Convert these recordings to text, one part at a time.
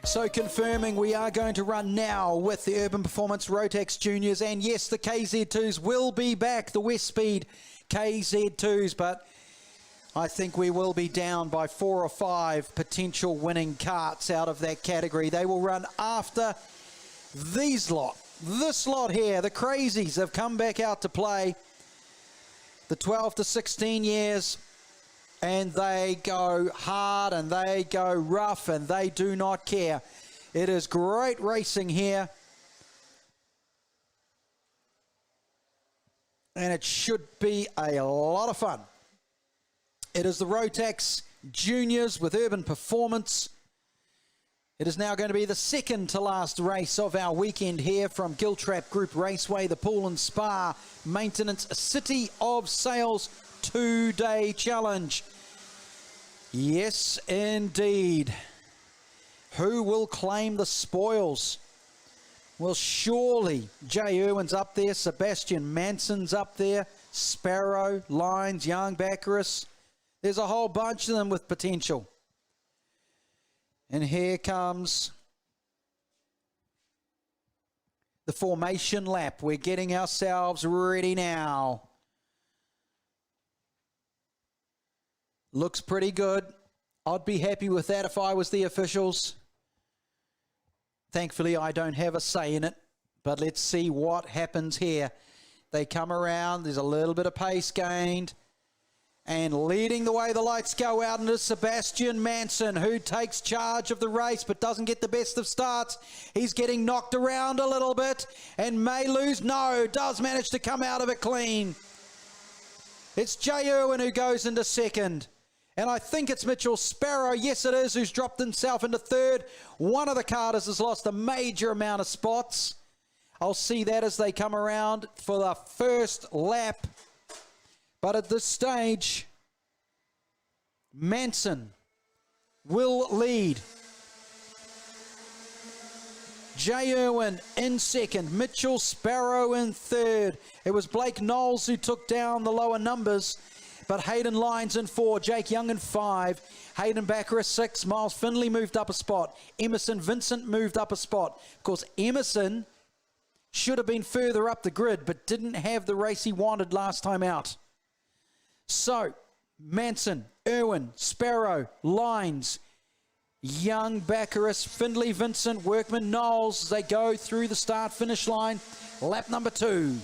So confirming we are going to run now with the Urban Performance Rotax Juniors. And yes, the KZ2s will be back, the West Speed KZ2s. But I think we will be down by 4 or 5 potential winning carts out of that category. They will run after these lot. This lot here, the Crazies, have come back out to play. The 12 to 16 years. And they go hard and they go rough and they do not care. It is great racing here. And it should be a lot of fun. It is the Rotax Juniors with Urban Performance. It is now going to be the second to last race of our weekend here from Giltrap Group Raceway, the Pool and Spa Maintenance City of Sales 2-day challenge. Yes, indeed. Who will claim the spoils? Well, surely Jay Irwin's up there, Sebastian Manson's up there, Sparrow, Lyons, Young, Baccaris. There's a whole bunch of them with potential. And here comes the formation lap. We're getting ourselves ready now. Looks pretty good. I'd be happy with that if I was the officials. Thankfully, I don't have a say in it. But let's see what happens here. They come around. There's a little bit of pace gained. And leading the way, the lights go out into Sebastian Manson, who takes charge of the race but doesn't get the best of starts. He's getting knocked around a little bit and may lose. No, does manage to come out of it clean. It's Jay Irwin who goes into second. And I think it's Mitchell Sparrow, yes it is, who's dropped himself into third. One of the Carters has lost a major amount of spots. I'll see that as they come around for the first lap. But at this stage, Manson will lead. Jay Irwin in second, Mitchell Sparrow in third. It was Blake Knowles who took down the lower numbers. But Hayden Lyons in 4, Jake Young in 5, Hayden Baccaris 6, Miles Finley moved up a spot, Emerson Vincent moved up a spot. Of course, Emerson should have been further up the grid, but didn't have the race he wanted last time out. So, Manson, Irwin, Sparrow, Lyons, Young, Baccaris, Findlay, Vincent, Workman, Knowles, as they go through the start-finish line. Lap number 2.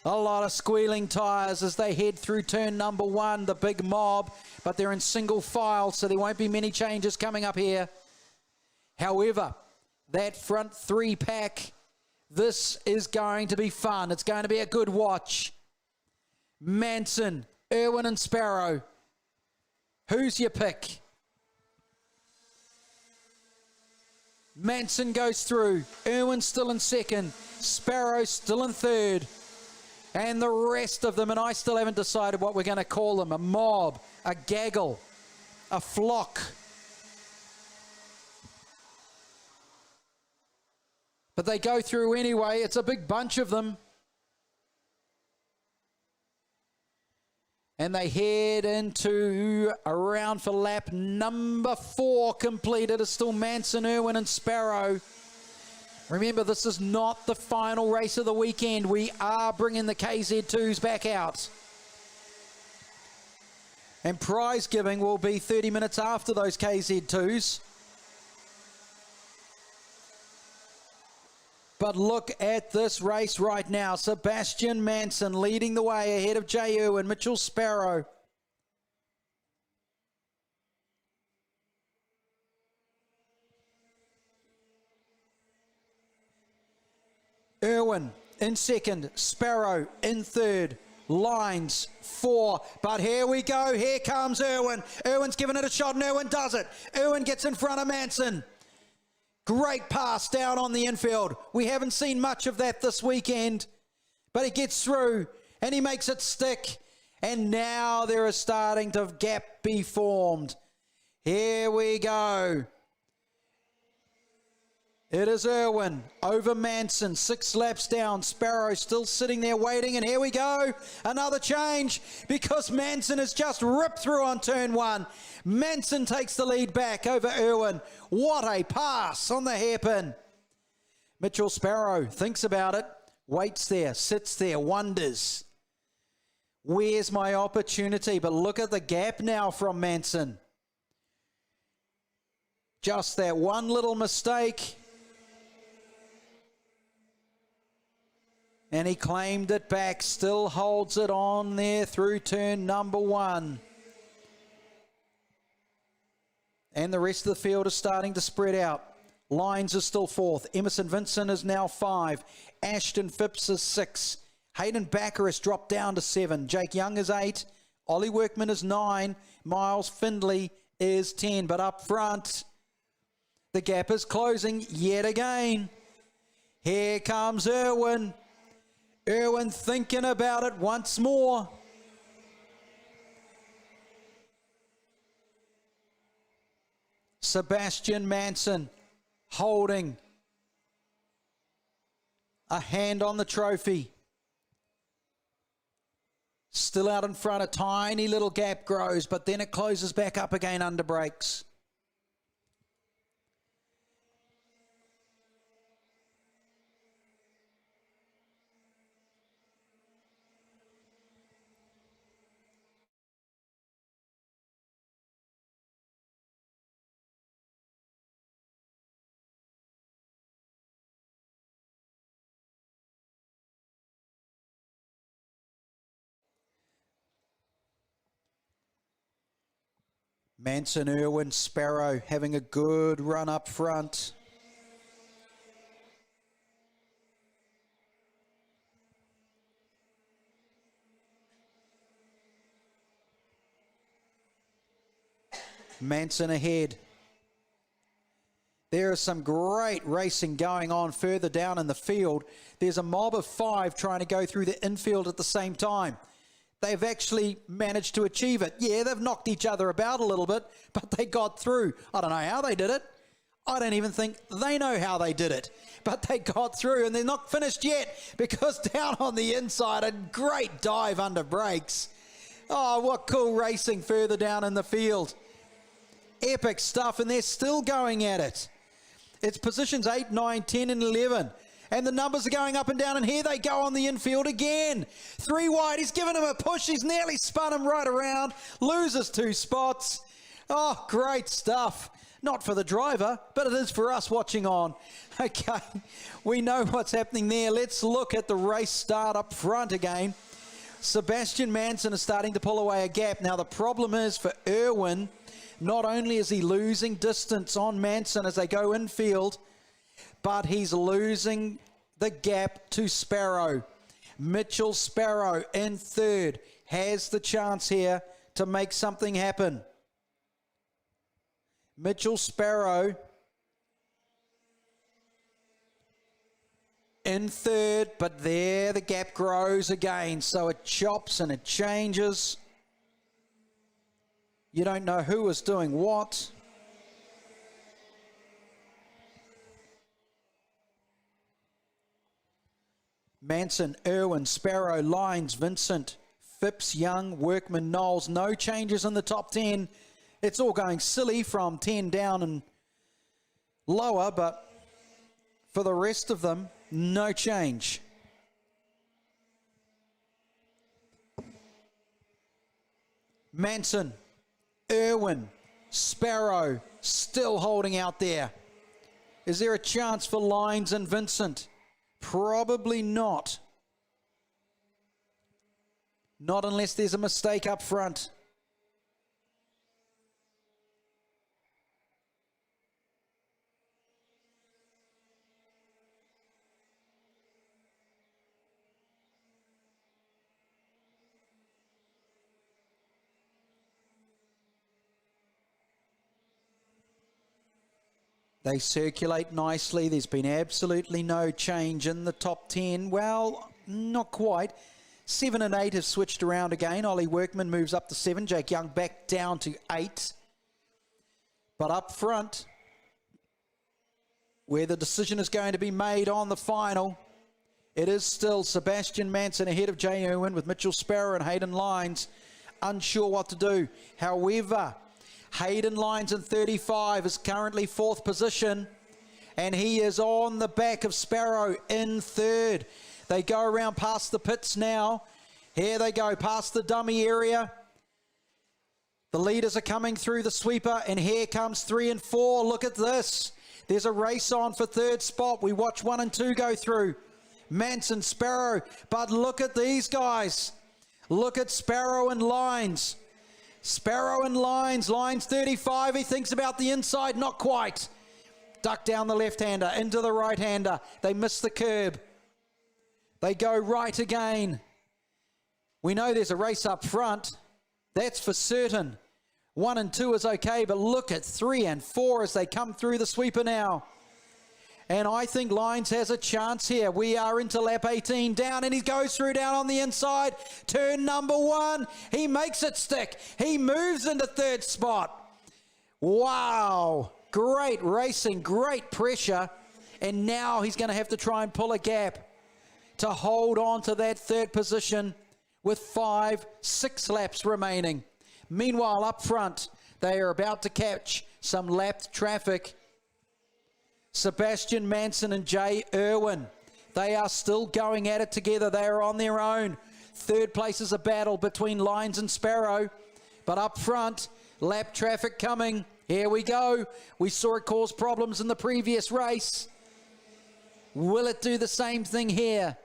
A lot of squealing tyres as they head through turn number 1, the big mob, but they're in single file, so there won't be many changes coming up here. However, that front 3 pack, this is going to be fun. It's going to be a good watch. Manson, Irwin and Sparrow. Who's your pick? Manson goes through. Irwin still in second. Sparrow still in third. And the rest of them, and I still haven't decided what we're going to call them. A mob, a gaggle, a flock. But they go through anyway. It's a big bunch of them. And they head into around for lap number 4 completed. It's still Manson, Irwin and Sparrow. Remember, this is not the final race of the weekend. We are bringing the KZ2s back out. And prize giving will be 30 minutes after those KZ2s. But look at this race right now. Sebastian Manson leading the way ahead of Jay Irwin, Mitchell Sparrow. Irwin in second, Sparrow in third, Lyons 4. But here we go, here comes Irwin. Irwin's giving it a shot and Irwin does it. Irwin gets in front of Manson. Great pass down on the infield. We haven't seen much of that this weekend, but he gets through and he makes it stick. And now there is starting to gap be formed. Here we go. It is Irwin over Manson, 6 laps down. Sparrow still sitting there waiting, and here we go. Another change because Manson has just ripped through on turn 1. Manson takes the lead back over Irwin. What a pass on the hairpin. Mitchell Sparrow thinks about it, waits there, sits there, wonders. Where's my opportunity? But look at the gap now from Manson. Just that one little mistake. And he claimed it back, still holds it on there through turn number 1. And the rest of the field is starting to spread out. Lyons is still 4th. Emerson Vincent is now 5. Ashton Phipps is 6. Hayden Backer has dropped down to 7. Jake Young is 8. Ollie Workman is 9. Miles Findlay is 10. But up front, the gap is closing yet again. Here comes Irwin. Irwin thinking about it once more. Sebastian Manson holding a hand on the trophy. Still out in front, a tiny little gap grows, but then it closes back up again under brakes. Manson, Irwin, Sparrow having a good run up front. Manson ahead. There is some great racing going on further down in the field. There's a mob of 5 trying to go through the infield at the same time. They've actually managed to achieve it. Yeah, they've knocked each other about a little bit, but they got through. I don't know how they did it. I don't even think they know how they did it, but they got through, and they're not finished yet because down on the inside, a great dive under brakes. Oh, what cool racing further down in the field. Epic stuff, and they're still going at it. It's positions 8, 9, 10, and 11. And the numbers are going up and down, and here they go on the infield again. 3 wide, he's given him a push, he's nearly spun him right around, loses 2 spots. Oh, great stuff. Not for the driver, but it is for us watching on. Okay, we know what's happening there. Let's look at the race start up front again. Sebastian Manson is starting to pull away a gap. Now, the problem is for Irwin, not only is he losing distance on Manson as they go infield, but he's losing the gap to Sparrow. Mitchell Sparrow in 3rd has the chance here to make something happen. Mitchell Sparrow in 3rd, but there the gap grows again. So it chops and it changes. You don't know who is doing what. Manson, Irwin, Sparrow, Lyons, Vincent, Phipps, Young, Workman, Knowles. No changes in the top 10. It's all going silly from 10 down and lower, but for the rest of them, no change. Manson, Irwin, Sparrow, still holding out there. Is there a chance for Lyons and Vincent? Probably not. Not unless there's a mistake up front. They circulate nicely. There's been absolutely no change in the top 10. Well, not quite. 7 and 8 have switched around again. Ollie Workman moves up to 7. Jake Young back down to 8. But up front, where the decision is going to be made on the final. It is still Sebastian Manson ahead of Jay Irwin, with Mitchell Sparrow and Hayden Lyons unsure what to do. However, Hayden Lyons in 35 is currently 4th position, and he is on the back of Sparrow in 3rd. They go around past the pits now. Here they go past the dummy area. The leaders are coming through the sweeper, and here comes 3 and 4. Look at this. There's a race on for 3rd spot. We watch 1 and 2 go through. Manson, Sparrow, but look at these guys. Look at Sparrow and Lyons. Sparrow and Lyons. Lyons 35. He thinks about the inside. Not quite. Duck down the left-hander into the right-hander. They miss the curb. They go right again. We know there's a race up front. That's for certain. 1 and 2 is okay, but look at 3 and 4 as they come through the sweeper now. And I think Lyons has a chance here. We are into lap 18 down, and he goes through down on the inside. Turn number 1. He makes it stick. He moves into 3rd spot. Wow. Great racing, great pressure. And now he's going to have to try and pull a gap to hold on to that 3rd position with 6 laps remaining. Meanwhile, up front, they are about to catch some lapped traffic. Sebastian Manson and Jay Irwin, they are still going at it together. They are on their own. 3rd place is a battle between Lyons and Sparrow. But up front, lap traffic coming. Here we go. We saw it cause problems in the previous race. Will it do the same thing here?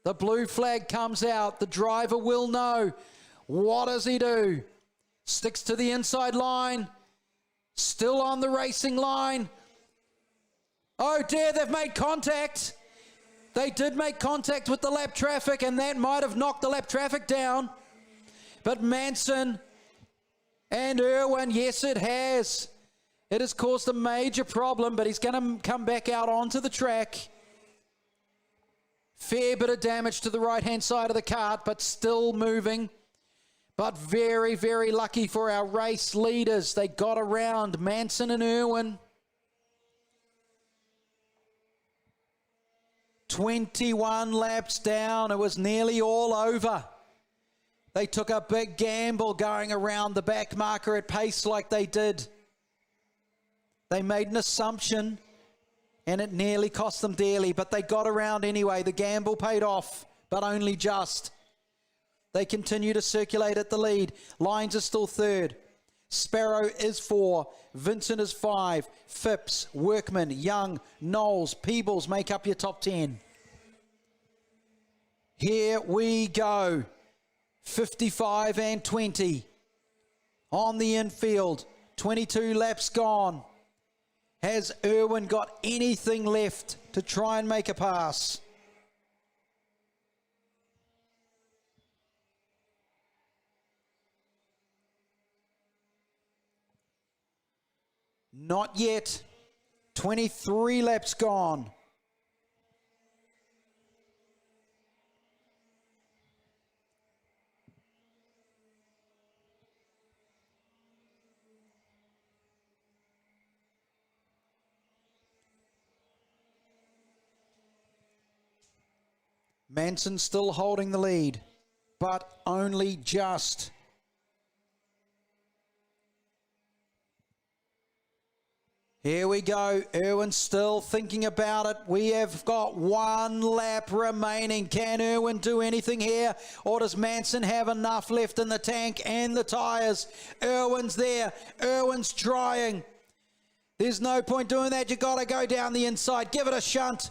The blue flag comes out. The driver will know. What does he do? Sticks to the inside line. Still on the racing line. Oh dear, they've made contact. They did make contact with the lap traffic, and that might have knocked the lap traffic down. But Manson and Irwin, yes it has. It has caused a major problem, but he's going to come back out onto the track. Fair bit of damage to the right-hand side of the kart, but still moving. But very, very lucky for our race leaders. They got around Manson and Irwin. 21 laps down. It was nearly all over. They took a big gamble going around the back marker at pace like they did. They made an assumption, and it nearly cost them dearly, but they got around anyway. The gamble paid off, but only just. They continue to circulate at the lead. Lyons is still 3rd. Sparrow is 4. Vincent is 5. Phipps, Workman, Young, Knowles, Peebles make up your top 10. Here we go. 55 and 20 on the infield. 22 laps gone. Has Irwin got anything left to try and make a pass? Not yet. 23 laps gone. Manson still holding the lead, but only just. Here we go. Irwin still thinking about it. We have got 1 lap remaining. Can Irwin do anything here? Or does Manson have enough left in the tank and the tyres? Irwin's there. Irwin's trying. There's no point doing that. You got to go down the inside. Give it a shunt.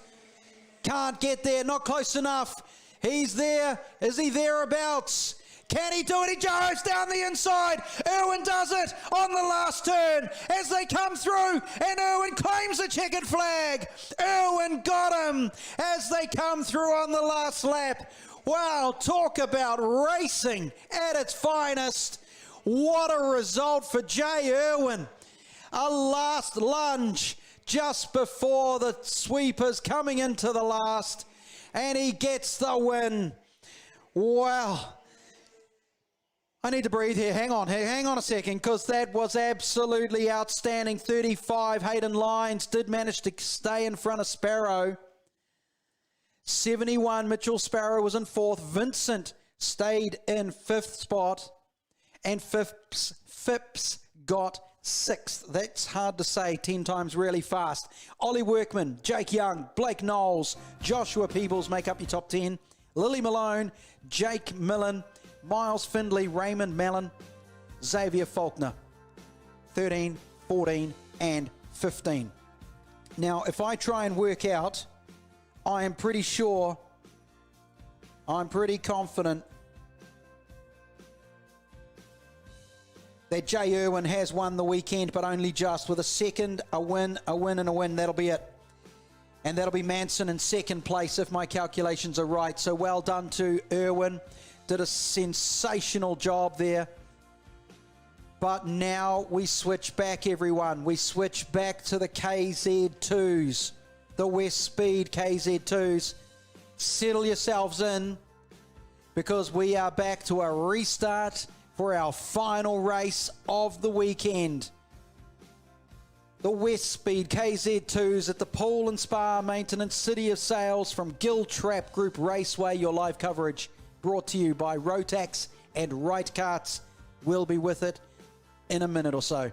Can't get there. Not close enough. He's there. Is he thereabouts? Can he do it? He goes down the inside. Irwin does it on the last turn as they come through, and Irwin claims the checkered flag. Irwin got him as they come through on the last lap. Wow, talk about racing at its finest. What a result for Jay Irwin. A last lunge just before the sweepers coming into the last, and he gets the win. Wow. I need to breathe here. Hang on a second, because that was absolutely outstanding. 35, Hayden Lyons did manage to stay in front of Sparrow. 71, Mitchell Sparrow was in fourth. Vincent stayed in fifth spot. And Phipps got sixth. That's hard to say 10 times really fast. Ollie Workman, Jake Young, Blake Knowles, Joshua Peebles make up your top 10. Lily Malone, Jake Millen, Miles Findlay, Raymond Mellon, Xavier Faulkner, 13, 14, and 15. Now, if I try and work out, I am pretty sure, I'm pretty confident that Jay Irwin has won the weekend, but only just, with a second, a win, and a win. That'll be it. And that'll be Manson in second place if my calculations are right. So well done to Irwin. Did a sensational job there. But now we switch back, everyone. We switch back to the KZ2s, the West Speed KZ2s. Settle yourselves in, because we are back to a restart for our final race of the weekend. The West Speed KZ2s at the Pool and Spa Maintenance City of Sales from Giltrap Group Raceway. Your live coverage brought to you by Rotax and Right Carts. We'll be with it in a minute or so.